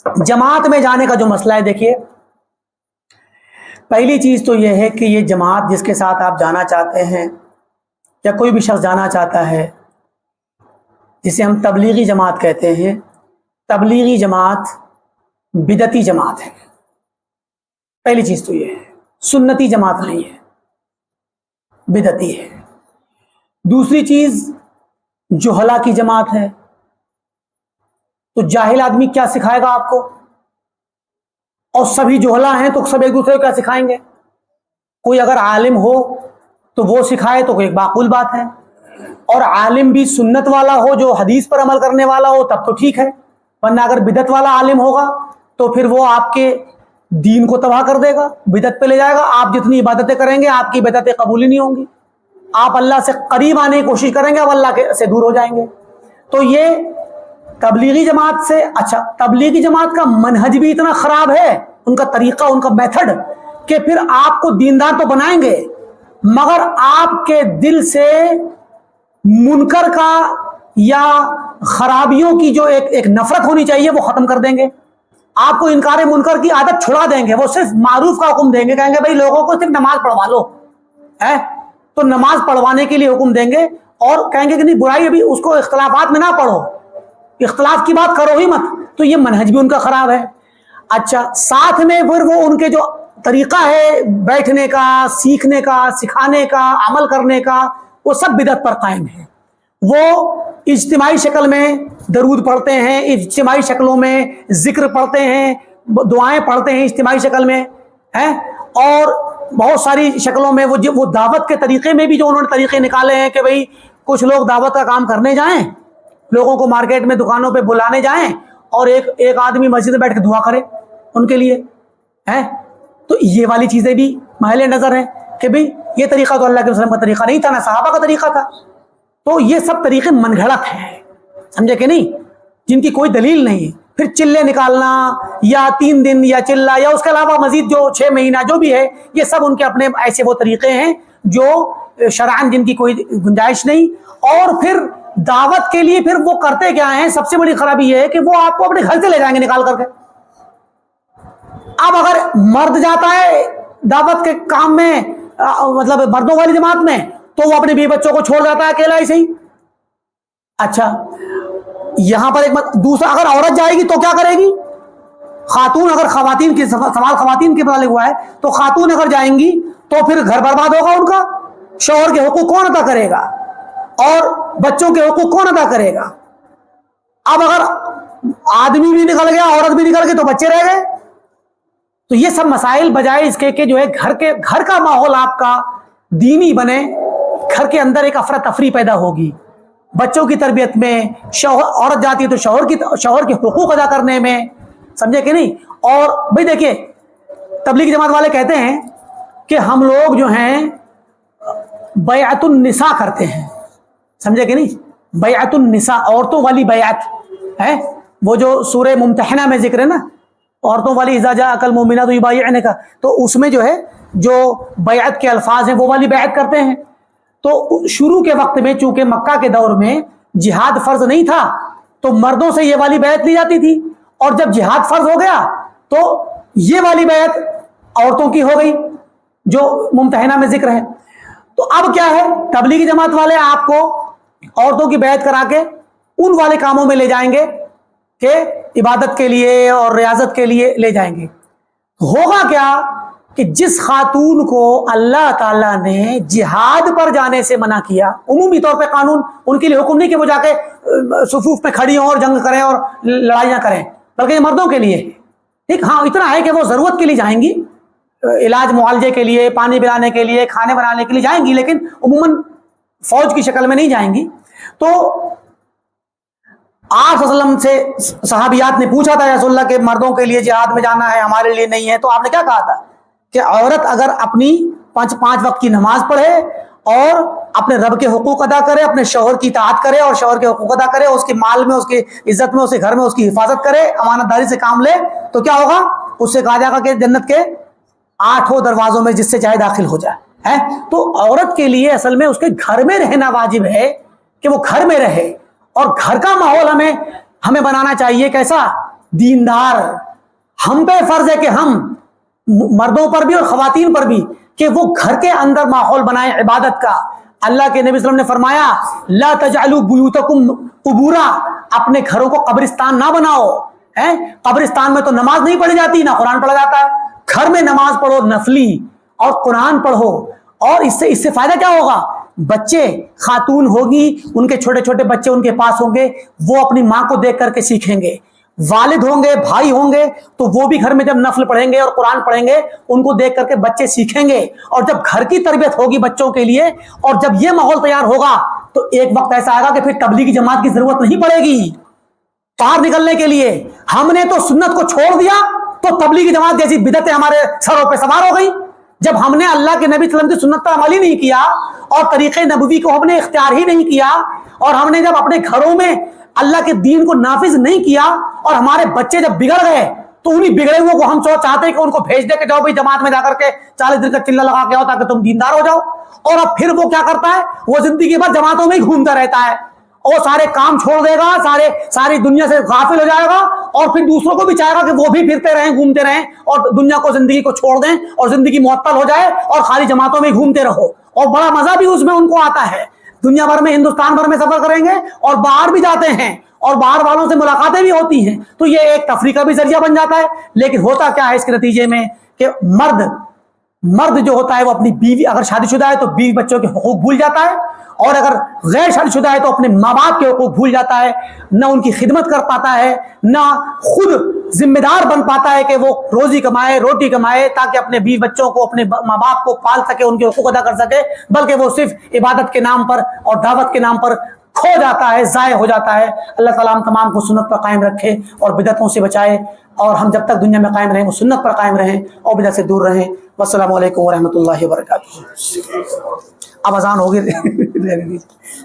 جماعت میں جانے کا جو مسئلہ ہے، دیکھیے پہلی چیز تو یہ ہے کہ یہ جماعت جس کے ساتھ آپ جانا چاہتے ہیں یا کوئی بھی شخص جانا چاہتا ہے، جسے ہم تبلیغی جماعت کہتے ہیں، تبلیغی جماعت بدعتی جماعت ہے۔ پہلی چیز تو یہ ہے، سنتی جماعت نہیں ہے، بدعتی ہے۔ دوسری چیز جہلا کی جماعت ہے۔ تو جاہل آدمی کیا سکھائے گا آپ کو؟ اور سبھی جہلا ہیں تو سب ایک دوسرے کو کیا سکھائیں گے؟ کوئی اگر عالم ہو تو وہ سکھائے تو ایک معقول بات ہے، اور عالم بھی سنت والا ہو جو حدیث پر عمل کرنے والا ہو تب تو ٹھیک ہے، ورنہ اگر بدعت والا عالم ہوگا تو پھر وہ آپ کے دین کو تباہ کر دے گا، بدعت پہ لے جائے گا۔ آپ جتنی عبادتیں کریں گے آپ کی بدعتیں قبول ہی نہیں ہوں گی، آپ اللہ سے قریب آنے کی کوشش کریں گے، اب اللہ سے دور ہو جائیں گے۔ تو یہ تبلیغی جماعت سے اچھا، تبلیغی جماعت کا منہج بھی اتنا خراب ہے، ان کا طریقہ، ان کا میتھڈ، کہ پھر آپ کو دیندار تو بنائیں گے مگر آپ کے دل سے منکر کا یا خرابیوں کی جو ایک نفرت ہونی چاہیے وہ ختم کر دیں گے۔ آپ کو انکار منکر کی عادت چھڑا دیں گے، وہ صرف معروف کا حکم دیں گے، کہیں گے بھائی لوگوں کو صرف نماز پڑھوا لو، تو نماز پڑھوانے کے لیے حکم دیں گے، اور کہیں گے کہ نہیں برائی ابھی اس کو اختلافات میں نہ پڑھو، اختلاف کی بات کرو ہی مت۔ تو یہ منہج بھی ان کا خراب ہے۔ اچھا، ساتھ میں پھر وہ ان کے جو طریقہ ہے بیٹھنے کا، سیکھنے کا، سکھانے کا، عمل کرنے کا، وہ سب بدعت پر قائم ہے۔ وہ اجتماعی شکل میں درود پڑھتے ہیں، اجتماعی شکلوں میں ذکر پڑھتے ہیں، دعائیں پڑھتے ہیں اجتماعی شکل میں، اور بہت ساری شکلوں میں وہ دعوت کے طریقے میں بھی جو انہوں نے طریقے نکالے ہیں کہ بھئی کچھ لوگ دعوت کا کام کرنے جائیں، لوگوں کو مارکیٹ میں دکانوں پہ بلانے جائیں، اور ایک آدمی مسجد میں بیٹھ کے دعا کرے ان کے لیے، تو یہ والی چیزیں بھی محل نظر ہیں کہ بھئی یہ طریقہ تو اللہ کے وسلم کا طریقہ نہیں تھا، نہ صحابہ کا طریقہ تھا۔ تو یہ سب طریقے من گھڑت ہیں، سمجھے کہ نہیں، جن کی کوئی دلیل نہیں۔ پھر چلے نکالنا یا 3 دن یا چلہ یا اس کے علاوہ مزید جو 6 مہینہ جو بھی ہے، یہ سب ان کے اپنے ایسے وہ طریقے ہیں جو شرعاً جن کی کوئی گنجائش نہیں۔ اور پھر دعوت کے لیے پھر وہ کرتے کیا ہیں؟ سب سے بڑی خرابی یہ ہے کہ وہ آپ کو اپنے گھر سے لے جائیں گے نکال کر کے۔ اب اگر مرد جاتا ہے دعوت کے کام میں، مطلب مردوں والی جماعت میں، تو وہ اپنے بیوی بچوں کو چھوڑ جاتا ہے اکیلا ہی صحیح۔ اچھا، یہاں پر دوسرا، اگر عورت جائے گی تو کیا کرے گی؟ خاتون، اگر خواتین کی سوال خواتین کے متعلق ہوا ہے تو خاتون اگر جائیں گی تو پھر گھر برباد ہوگا ان کا، شوہر کے حقوق کون ادا کرے گا اور بچوں کے حقوق کون ادا کرے گا؟ اب اگر آدمی بھی نکل گیا، عورت بھی نکل گئی تو بچے رہ گئے۔ تو یہ سب مسائل بجائے اس کے کہ جو ہے گھر کا ماحول آپ کا دینی بنے، گھر کے اندر ایک افراتفری پیدا ہوگی، بچوں کی تربیت میں، عورت جاتی ہے تو شوہر کے حقوق ادا کرنے میں، سمجھے کہ نہیں۔ اور بھئی دیکھیے، تبلیغ جماعت والے کہتے ہیں کہ ہم لوگ جو ہیں بیعت النساء کرتے ہیں، سمجھے کہ نہیں، بیعت النساء، عورتوں والی بیعت ہے، وہ جو سورہ ممتحنہ میں ذکر ہے نا، عورتوں والی اذا جاءک المؤمنات یبایعنک، تو اس میں جو ہے جو بیعت کے الفاظ ہیں وہ والی بیعت کرتے ہیں۔ تو شروع کے وقت میں چونکہ مکہ کے دور میں جہاد فرض نہیں تھا تو مردوں سے یہ والی بیعت لی جاتی تھی، اور جب جہاد فرض ہو گیا تو یہ والی بیعت عورتوں کی ہو گئی جو ممتحنہ میں ذکر ہے۔ تو اب کیا ہے، تبلیغی جماعت والے آپ کو عورتوں کی بیعت کرا کے ان والے کاموں میں لے جائیں گے کہ عبادت کے لیے اور ریاضت کے لیے لے جائیں گے۔ ہوگا کیا کہ جس خاتون کو اللہ تعالیٰ نے جہاد پر جانے سے منع کیا، عمومی طور پہ قانون ان کے لیے حکم نہیں کہ وہ جا کے صفوف میں کھڑی ہوں اور جنگ کریں اور لڑائیاں کریں، بلکہ یہ مردوں کے لیے ٹھیک۔ ہاں اتنا ہے کہ وہ ضرورت کے لیے جائیں گی، علاج معالجے کے لیے، پانی پلانے کے لیے، کھانے بنانے کے لیے جائیں گی، لیکن عموماً فوج کی شکل میں نہیں جائیں گی۔ تو آپ صلی اللہ علیہ وسلم سے صحابیات نے پوچھا تھا یا رسول اللہ کہ مردوں کے لیے جہاد میں جانا ہے، ہمارے لیے نہیں ہے، تو آپ نے کیا کہا تھا کہ عورت اگر اپنی 5 وقت کی نماز پڑھے اور اپنے رب کے حقوق ادا کرے، اپنے شوہر کی اطاعت کرے اور شوہر کے حقوق ادا کرے، اس کے مال میں، اس کی عزت میں، اس کے گھر میں اس کی حفاظت کرے، امانت داری سے کام لے، تو کیا ہوگا؟ اس سے کہا جائے گا کہ جنت کے 8 دروازوں میں جس سے چاہے داخل ہو جائے۔ تو عورت کے لیے اصل میں اس کے گھر میں رہنا واجب ہے کہ وہ گھر میں رہے، اور گھر کا ماحول ہمیں بنانا چاہیے کیسا دیندار، ہم پہ فرض ہے کہ ہم مردوں پر بھی اور خواتین پر بھی کہ وہ گھر کے اندر ماحول بنائیں عبادت کا. اللہ کے نبی صلی اللہ علیہ وسلم نے فرمایا لا تجعلوا بیوتکم قبورا، اپنے گھروں کو قبرستان نہ بناؤ. قبرستان میں تو نماز نہیں پڑھی جاتی، نہ قرآن پڑھا جاتا ہے. گھر میں نماز پڑھو نفلی اور قرآن پڑھو. اور اس سے فائدہ کیا ہوگا؟ بچے، خاتون ہوگی ان کے چھوٹے چھوٹے بچے ان کے پاس ہوں گے، وہ اپنی ماں کو دیکھ کر کے سیکھیں گے. والد ہوں گے، بھائی ہوں گے، تو وہ بھی گھر میں جب نفل پڑھیں گے اور قرآن پڑھیں گے ان کو دیکھ کر کے بچے سیکھیں گے. اور جب گھر کی تربیت ہوگی بچوں کے لیے اور جب یہ ماحول تیار ہوگا تو ایک وقت ایسا آئے گا کہ پھر تبلیغی جماعت کی ضرورت نہیں پڑے گی باہر نکلنے کے لیے. ہم نے تو سنت کو چھوڑ دیا تو تبلیغی جماعت جیسی بدعتیں ہمارے سروں پہ سوار ہو گئی. جب ہم نے اللہ کے نبی صلی اللہ علیہ وسلم کی سنت پر عمل ہی نہیں کیا اور طریقے نبوی کو ہم نے اختیار ہی نہیں کیا، اور ہم نے جب اپنے گھروں میں اللہ کے دین کو نافذ نہیں کیا اور ہمارے بچے جب بگڑ گئے تو انہیں بگڑے ہوئے کو ہم چاہتے ہیں کہ ان کو بھیج دے کہ جاؤ بھائی جماعت میں جا کر کے 40 دن کا چلہ لگا کے آؤ تاکہ تم دیندار ہو جاؤ. اور اب پھر وہ کیا کرتا ہے؟ وہ زندگی بھر جماعتوں میں ہی گھومتا رہتا ہے اور سارے کام چھوڑ دے گا، ساری دنیا سے غافل ہو جائے گا اور پھر دوسروں کو بھی چاہے گا کہ وہ بھی پھرتے رہیں، گھومتے رہیں اور دنیا کو، زندگی کو چھوڑ دیں اور زندگی معطل ہو جائے اور خالی جماعتوں میں گھومتے رہو. اور بڑا مزہ بھی اس میں ان کو آتا ہے. دنیا بھر میں، ہندوستان بھر میں سفر کریں گے اور باہر بھی جاتے ہیں اور باہر والوں سے ملاقاتیں بھی ہوتی ہیں، تو یہ ایک تفریح کا بھی ذریعہ بن جاتا ہے. لیکن ہوتا کیا ہے اس کے نتیجے میں کہ مرد جو ہوتا ہے وہ اپنی بیوی، اگر شادی شدہ ہے تو بیوی بچوں کے حقوق بھول جاتا ہے، اور اگر غیر شادی شدہ ہے تو اپنے ماں باپ کے حقوق بھول جاتا ہے، نہ ان کی خدمت کر پاتا ہے، نہ خود ذمہ دار بن پاتا ہے کہ وہ روزی کمائے، روٹی کمائے تاکہ اپنے بیوی بچوں کو، اپنے ماں باپ کو پال سکے، ان کے حقوق ادا کر سکے، بلکہ وہ صرف عبادت کے نام پر اور دعوت کے نام پر کھو جاتا ہے، ضائع ہو جاتا ہے. اللہ تعالیٰ ہم تمام کو سنت پر قائم رکھے اور بدعتوں سے بچائے، اور ہم جب تک دنیا میں قائم رہیں وہ سنت پر قائم رہیں اور بدعت سے دور رہیں. والسلام علیکم ورحمۃ اللہ وبرکاتہ. اب اذان ہوگی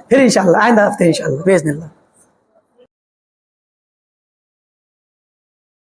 پھر انشاءاللہ آئندہ ہفتے انشاءاللہ باذن اللہ.